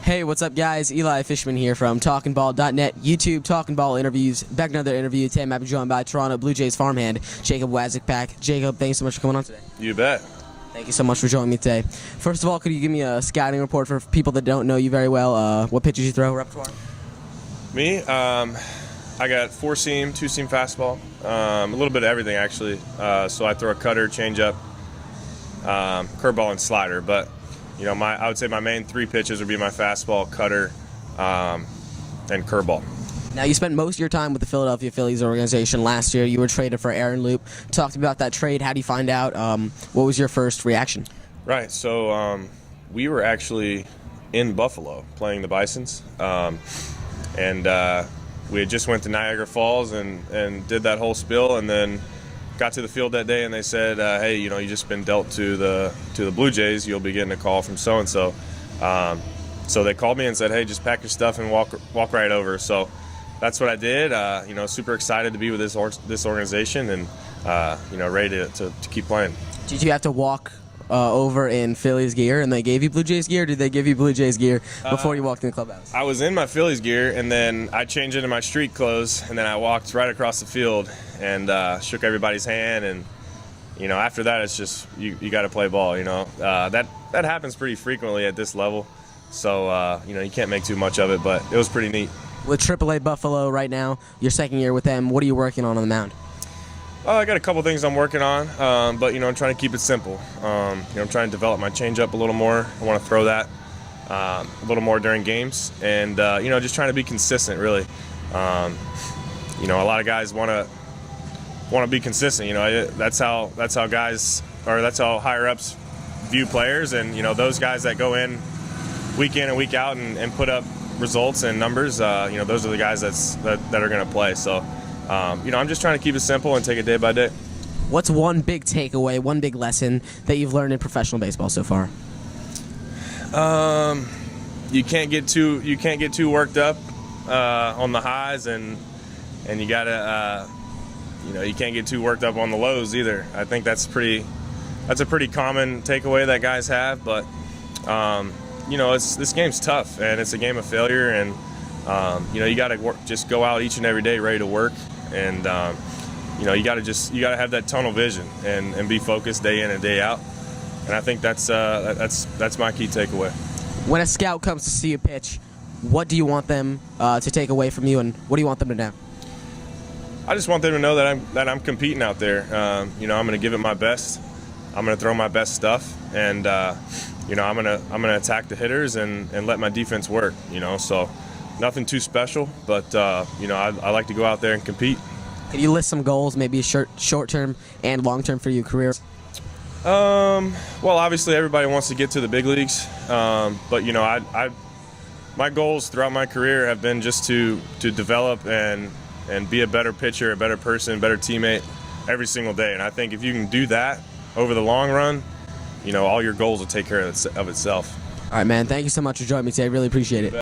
Hey, what's up, guys? Fishman here from TalkingBall.net, YouTube Talking Ball interviews. Back another interview. Today I'm happy to be joined by Toronto Blue Jays farmhand Jacob Waguespack. Jacob, thanks so much for coming on today. You bet. Thank you so much for joining me today. First of all, could you give me a scouting report for people that don't know you very well? What pitches you throw, repertoire? Me? I got 4-seam, 2-seam fastball, a little bit of everything actually. So I throw a cutter, changeup, curveball, and slider. But I would say my main 3 pitches would be my fastball, cutter, and curveball. Now, you spent most of your time with the Philadelphia Phillies organization last year. You were traded for Loup. Talk to me about that trade. How do you find out? What was your first reaction? Right. So we were actually in Buffalo playing the Bisons, and we had just went to Niagara Falls and did that whole spiel, and then got to the field that day, and they said, "Hey, you just been dealt to the Blue Jays. You'll be getting a call from so and so." So they called me and said, "Hey, just pack your stuff and walk right over." So that's what I did. Super excited to be with this organization, and ready to keep playing. Did you have to walk over in Phillies gear, and they gave you Blue Jays gear? Or did they give you Blue Jays gear before you walked in the clubhouse? I was in my Phillies gear, and then I changed into my street clothes, and then I walked right across the field and shook everybody's hand. And after that, it's just you got to play ball. That happens pretty frequently at this level, so you can't make too much of it. But it was pretty neat. With AAA Buffalo right now, your second year with them, what are you working on the mound? I got a couple things I'm working on, but I'm trying to keep it simple. I'm trying to develop my changeup a little more. I want to throw that a little more during games, and just trying to be consistent. Really, a lot of guys want to be consistent. That's how guys, or that's how higher ups view players, and those guys that go in and week out and put up results and numbers. Those are the guys that are going to play. So. I'm just trying to keep it simple and take it day by day. What's one big takeaway, one big lesson that you've learned in professional baseball so far? You can't get too worked up on the highs, and you gotta you can't get too worked up on the lows either. I think that's a pretty common takeaway that guys have. But this game's tough, and it's a game of failure, and you got to just go out each and every day ready to work, and you got to have that tunnel vision and be focused day in and day out. And I think that's my key takeaway. When a scout comes to see you pitch, what do you want them to take away from you, and what do you want them to know? I just want them to know that I'm competing out there. I'm going to give it my best. I'm going to throw my best stuff, and I'm going to attack the hitters and let my defense work. So. Nothing too special, but I like to go out there and compete. Can you list some goals, maybe short-term and long-term for your career? Well, obviously everybody wants to get to the big leagues, but my goals throughout my career have been just to develop and be a better pitcher, a better person, a better teammate every single day. And I think if you can do that over the long run, all your goals will take care of itself. All right, man. Thank you so much for joining me today. I really appreciate it.